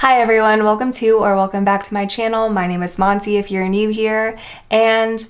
Hi everyone, welcome back to my channel. My name is Monty if you're new here, and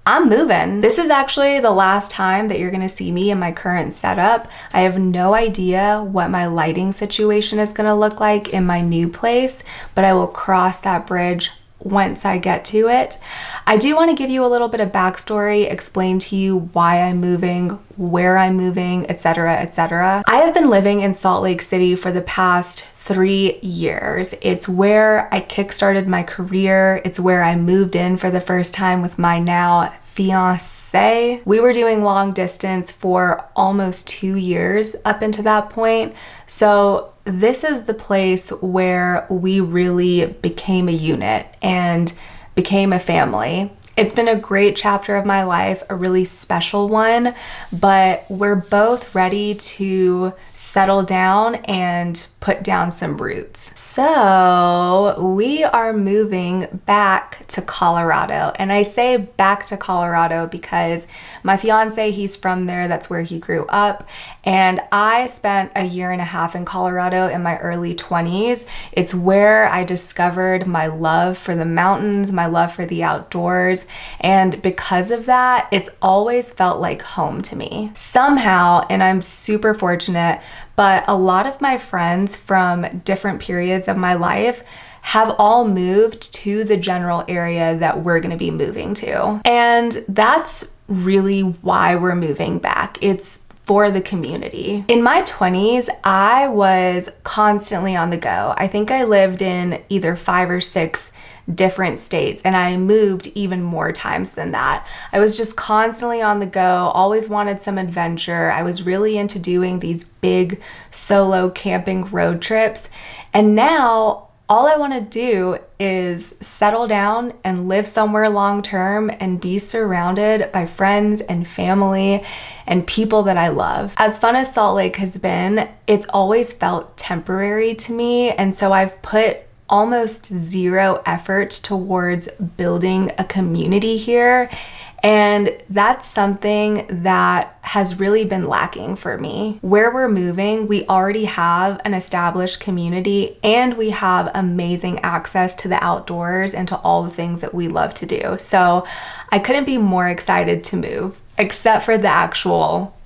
I'm moving. This is actually the last time that you're gonna see me in my current setup. I have no idea what my lighting situation is gonna look like in my new place, but I will cross that bridge once I get to it. I do want to give you a little bit of backstory, explain to you why I'm moving, where I'm moving, etc., etc. I have been living in Salt Lake City for the past 3 years. It's where I kickstarted my career. It's where I moved in for the first time with my now fiance. We were doing long distance for almost 2 years up into that point. So this is the place where we really became a unit and became a family. It's been a great chapter of my life, a really special one, but we're both ready to settle down and put down some roots. So we are moving back to Colorado. And I say back to Colorado because my fiance, he's from there. That's where he grew up. And I spent a year and a half in Colorado in my early 20s. It's where I discovered my love for the mountains, my love for the outdoors. And because of that, it's always felt like home to me. Somehow, and I'm super fortunate, but a lot of my friends from different periods of my life have all moved to the general area that we're gonna be moving to. And that's really why we're moving back. It's for the community. In my 20s, I was constantly on the go. I think I lived in either 5 or 6 different states, and I moved even more times than that. I was just constantly on the go, always wanted some adventure. I was really into doing these big solo camping road trips. And now all I want to do is settle down and live somewhere long term and be surrounded by friends and family and people that I love. As fun as Salt Lake has been, it's always felt temporary to me. And so I've put almost zero effort towards building a community here. And that's something that has really been lacking for me. Where we're moving, we already have an established community and we have amazing access to the outdoors and to all the things that we love to do. So I couldn't be more excited to move, except for the actual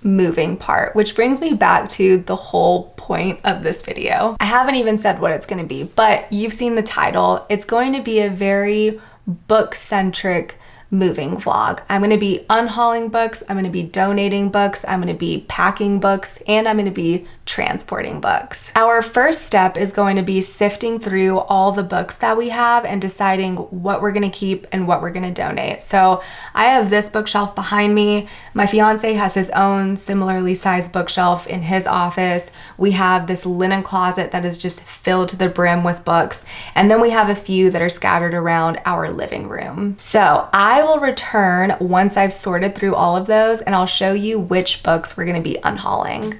moving part, which brings me back to the whole point of this video. I haven't even said what it's going to be, but you've seen the title. It's going to be a very book-centric moving vlog. I'm going to be unhauling books, I'm going to be donating books, I'm going to be packing books, and I'm going to be transporting books. Our first step is going to be sifting through all the books that we have and deciding what we're going to keep and what we're going to donate. So I have this bookshelf behind me. My fiance has his own similarly sized bookshelf in his office. We have this linen closet that is just filled to the brim with books. And then we have a few that are scattered around our living room. So I will return once I've sorted through all of those, and I'll show you which books we're going to be unhauling.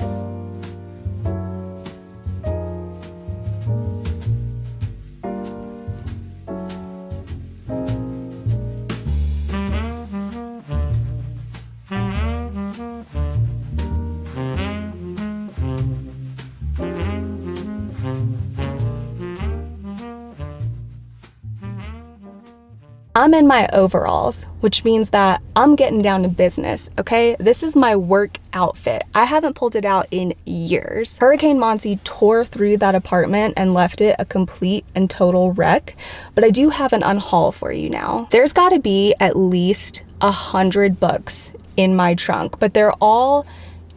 I'm in my overalls, which means that I'm getting down to business, okay? This is my work outfit. I haven't pulled it out in years. Hurricane Monty tore through that apartment and left it a complete and total wreck, but I do have an unhaul for you now. There's gotta be at least 100 books in my trunk, but they're all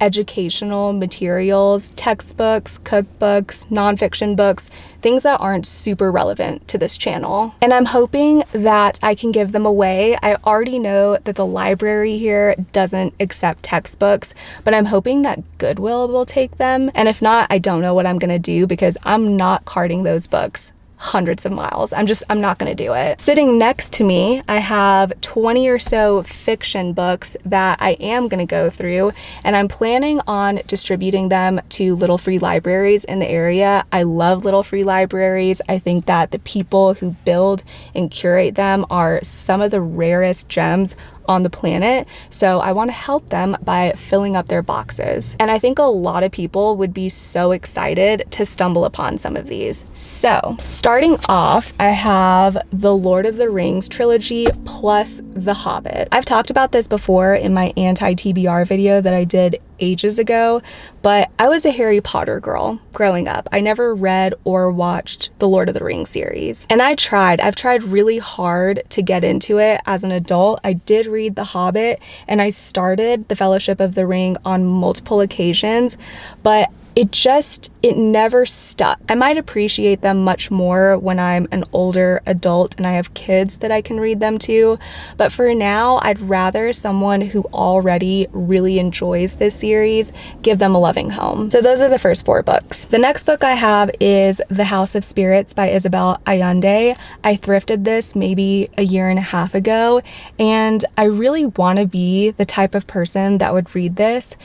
educational materials, textbooks, cookbooks, nonfiction books, things that aren't super relevant to this channel. And I'm hoping that I can give them away. I already know that the library here doesn't accept textbooks, but I'm hoping that Goodwill will take them. And if not, I don't know what I'm gonna do because I'm not carting those books hundreds of miles. I'm not gonna do it. Sitting next to me, I have 20 or so fiction books that I am gonna go through, and I'm planning on distributing them to little free libraries in the area. I love little free libraries. I think that the people who build and curate them are some of the rarest gems on the planet. So I want to help them by filling up their boxes. And I think a lot of people would be so excited to stumble upon some of these. So starting off, I have the Lord of the Rings trilogy plus The Hobbit. I've talked about this before in my anti-TBR video that I did ages ago, but I was a Harry Potter girl growing up. I never read or watched the Lord of the Rings series. And I've tried really hard to get into it as an adult. I did read The Hobbit and I started The Fellowship of the Ring on multiple occasions, but it never stuck. I might appreciate them much more when I'm an older adult and I have kids that I can read them to. But for now, I'd rather someone who already really enjoys this series give them a loving home. So those are the first 4 books. The next book I have is The House of Spirits by Isabel Allende. I thrifted this maybe a year and a half ago, and I really want to be the type of person that would read this,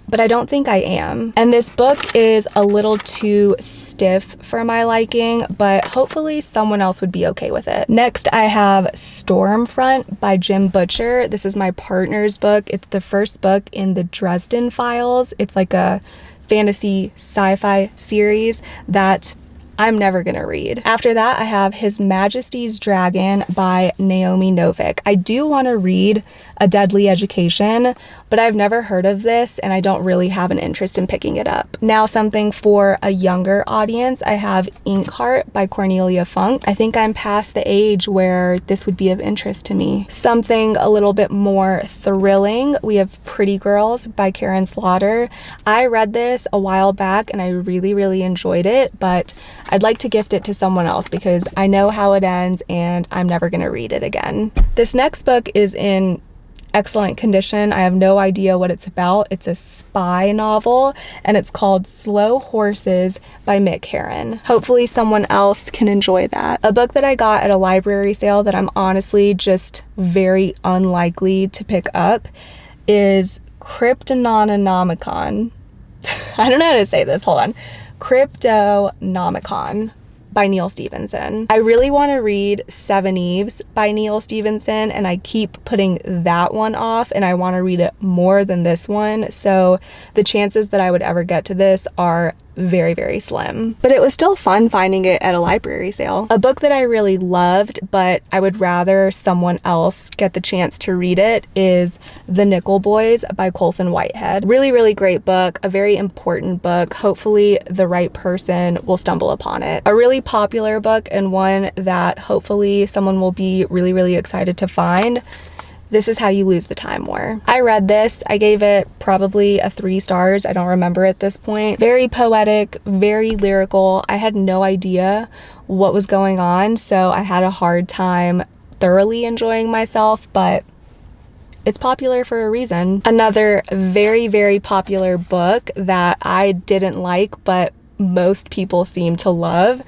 but I don't think I am. And this book is a little too stiff for my liking, but hopefully someone else would be okay with it. Next, I have Stormfront by Jim Butcher. This is my partner's book. It's the first book in the Dresden Files. It's like a fantasy sci-fi series that I'm never gonna read. After that, I have His Majesty's Dragon by Naomi Novik. I do want to read A Deadly Education, but I've never heard of this and I don't really have an interest in picking it up. Now, something for a younger audience, I have Inkheart by Cornelia Funk. I think I'm past the age where this would be of interest to me. Something a little bit more thrilling, we have Pretty Girls by Karen Slaughter. I read this a while back and I really enjoyed it, but I'd like to gift it to someone else because I know how it ends and I'm never gonna read it again. This next book is in excellent condition. I have no idea what it's about. It's a spy novel and it's called Slow Horses by Mick Herron. Hopefully someone else can enjoy that. A book that I got at a library sale that I'm honestly just very unlikely to pick up is Cryptonomicon. I don't know how to say this, hold on. Cryptonomicon by Neil Stephenson. I really want to read Seven Eves by Neil Stephenson and I keep putting that one off and I want to read it more than this one. So the chances that I would ever get to this are very slim, but it was still fun finding it at a library sale. A book that I really loved, but I would rather someone else get the chance to read it, is The Nickel Boys by Colson Whitehead. Really great book, a very important book. Hopefully the right person will stumble upon it. A really popular book and one that hopefully someone will be really excited to find. This Is How You Lose the Time War. I read this, I gave it probably a 3 stars. I don't remember at this point. Very poetic, very lyrical. I had no idea what was going on, so I had a hard time thoroughly enjoying myself, but it's popular for a reason. Another very popular book that I didn't like, but most people seem to love,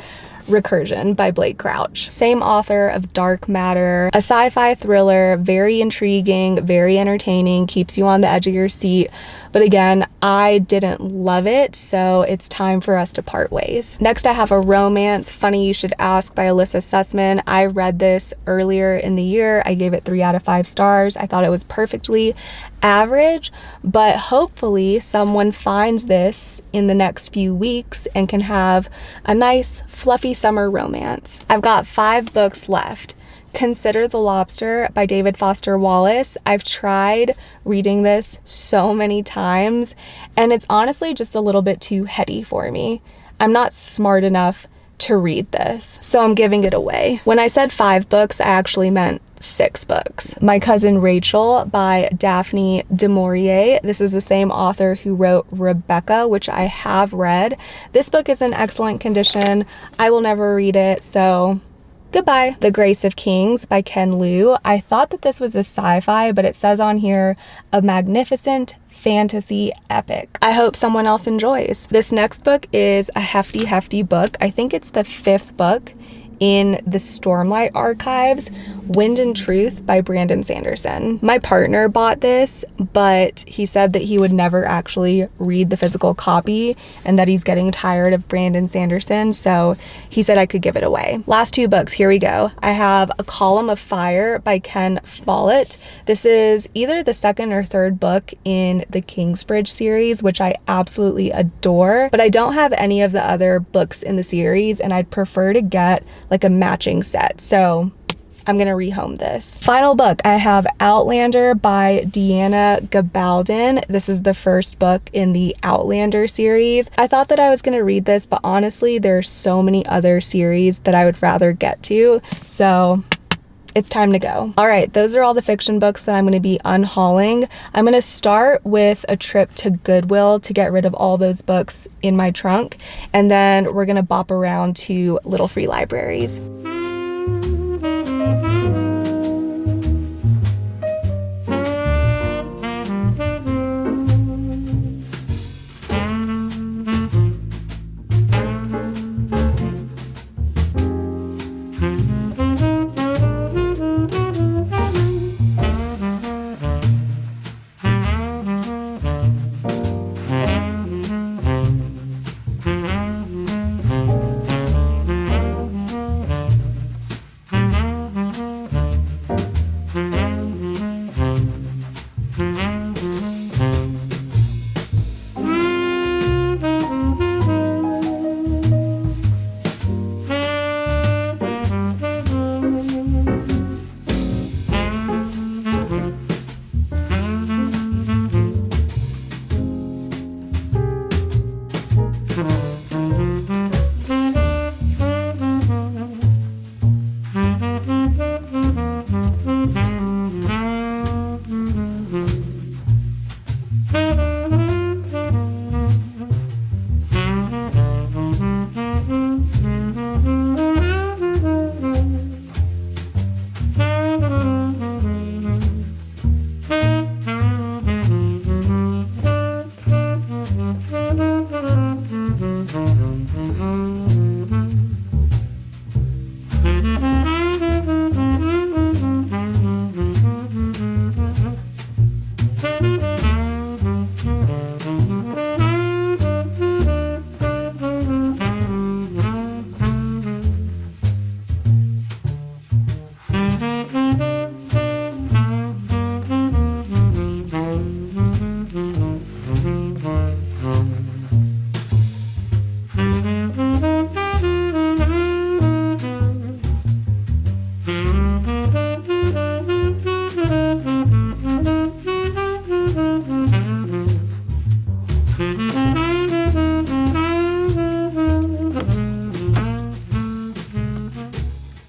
Recursion by Blake Crouch. Same author of Dark Matter, a sci-fi thriller, very intriguing, very entertaining, keeps you on the edge of your seat. But again, I didn't love it, so it's time for us to part ways. Next, I have a romance, Funny You Should Ask by Alyssa Sussman. I read this earlier in the year. I gave it 3 out of 5 stars. I thought it was perfectly average, but hopefully someone finds this in the next few weeks and can have a nice fluffy summer romance. I've got 5 books left. Consider the Lobster by David Foster Wallace. I've tried reading this so many times and it's honestly just a little bit too heady for me. I'm not smart enough to read this, so I'm giving it away. When I said 5 books, I actually meant 6 books. My Cousin Rachel by Daphne du Maurier. This is the same author who wrote Rebecca, which I have read. This book is in excellent condition. I will never read it, so goodbye. The Grace of Kings by Ken Liu. I thought that this was a sci-fi, but it says on here, a magnificent fantasy epic. I hope someone else enjoys. This next book is a hefty book. I think it's the 5th book in the Stormlight Archives, Wind and Truth by Brandon Sanderson. My partner bought this, but he said that he would never actually read the physical copy and that he's getting tired of Brandon Sanderson, so he said I could give it away. Last two books, here we go. I have A Column of Fire by Ken Follett. This is either the second or third book in the Kingsbridge series, which I absolutely adore, but I don't have any of the other books in the series, and I'd prefer to get like a matching set, so I'm gonna rehome this. Final book, I have Outlander by Deanna Gabaldon. This is the first book in the Outlander series. I thought that I was gonna read this, but honestly, there's so many other series that I would rather get to, so it's time to go. All right, those are all the fiction books that I'm gonna be unhauling. I'm gonna start with a trip to Goodwill to get rid of all those books in my trunk, and then we're gonna bop around to Little Free Libraries.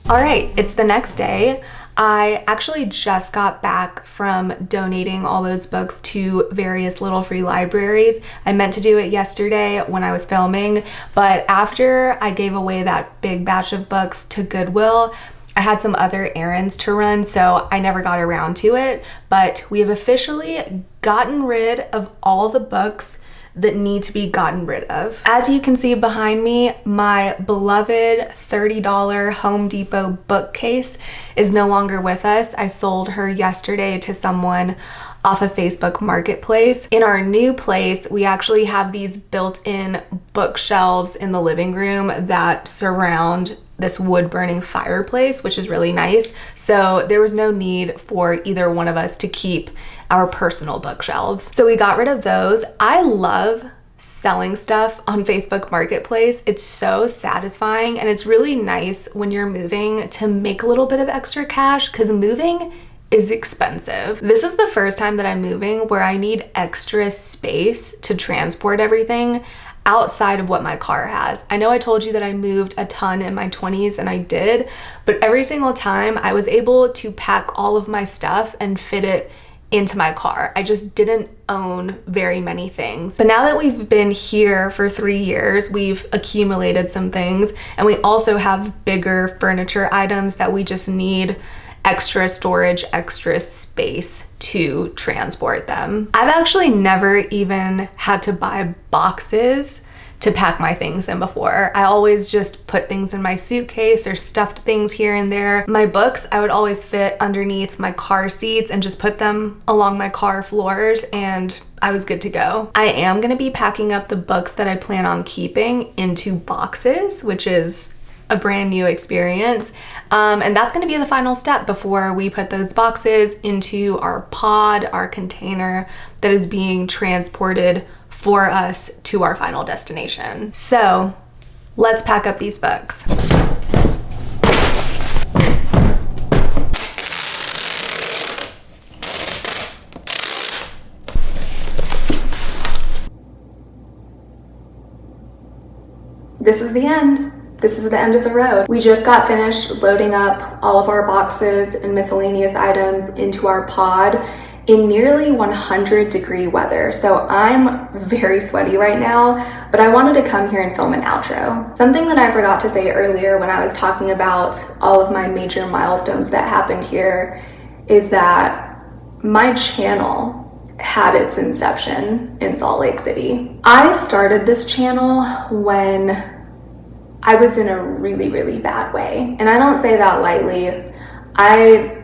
All right, it's the next day. I actually just got back from donating all those books to various Little Free Libraries. I meant to do it yesterday when I was filming, but after I gave away that big batch of books to Goodwill, I had some other errands to run, so I never got around to it. But we have officially gotten rid of all the books that need to be gotten rid of. As you can see behind me, my beloved $30 Home Depot bookcase is no longer with us. I sold her yesterday to someone off of Facebook Marketplace. In our new place, we actually have these built-in bookshelves in the living room that surround this wood-burning fireplace, which is really nice. So there was no need for either one of us to keep our personal bookshelves. So we got rid of those. I love selling stuff on Facebook Marketplace. It's so satisfying, and it's really nice when you're moving to make a little bit of extra cash, because moving is expensive. This is the first time that I'm moving where I need extra space to transport everything outside of what my car has. I know I told you that I moved a ton in my 20s, and I did, but every single time I was able to pack all of my stuff and fit it into my car. I just didn't own very many things. But now that we've been here for 3 years, we've accumulated some things, and we also have bigger furniture items that we just need extra storage, extra space to transport them. I've actually never even had to buy boxes to pack my things in before. I always just put things in my suitcase or stuffed things here and there. My books, I would always fit underneath my car seats and just put them along my car floors, and I was good to go. I am gonna be packing up the books that I plan on keeping into boxes, which is a brand new experience. And that's gonna be the final step before we put those boxes into our pod, our container that is being transported for us to our final destination. So let's pack up these books. This is the end. This is the end of the road. We just got finished loading up all of our boxes and miscellaneous items into our pod in nearly 100-degree weather. So I'm very sweaty right now, but I wanted to come here and film an outro. Something that I forgot to say earlier when I was talking about all of my major milestones that happened here is that my channel had its inception in Salt Lake City. I started this channel when I was in a really, really bad way. And I don't say that lightly. I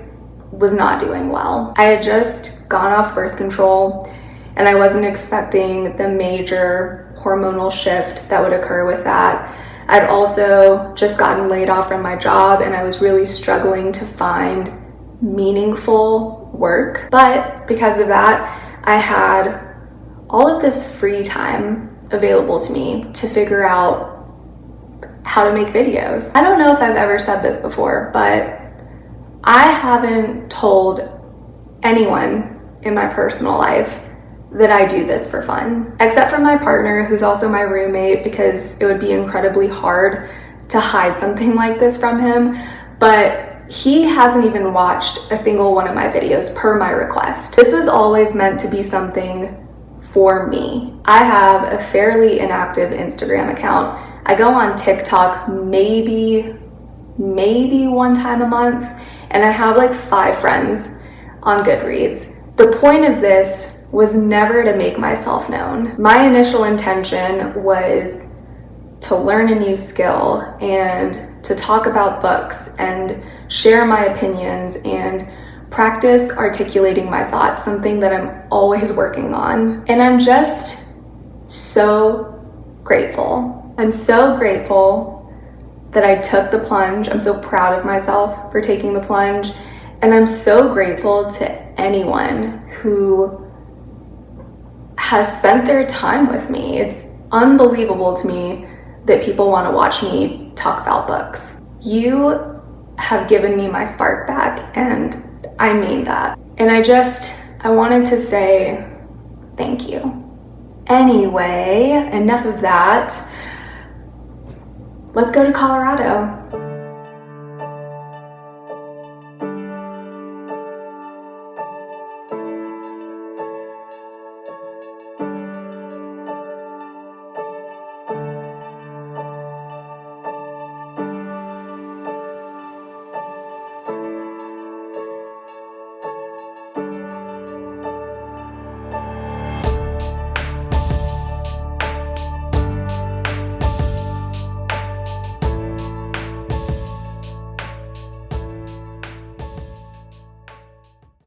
was not doing well. I had just gone off birth control, and I wasn't expecting the major hormonal shift that would occur with that. I'd also just gotten laid off from my job, and I was really struggling to find meaningful work. But because of that, I had all of this free time available to me to figure out how to make videos. I don't know if I've ever said this before, but I haven't told anyone in my personal life that I do this for fun, except for my partner, who's also my roommate, because it would be incredibly hard to hide something like this from him. But he hasn't even watched a single one of my videos per my request. This was always meant to be something for me. I have a fairly inactive Instagram account. I go on TikTok maybe one time a month, and I have like 5 friends on Goodreads. The point of this was never to make myself known. My initial intention was to learn a new skill and to talk about books and share my opinions and practice articulating my thoughts, something that I'm always working on. And I'm just so grateful. I'm so grateful that I took the plunge. I'm so proud of myself for taking the plunge. And I'm so grateful to anyone who has spent their time with me. It's unbelievable to me that people want to watch me talk about books. You have given me my spark back, and I mean that. And I wanted to say thank you. Anyway, enough of that. Let's go to Colorado.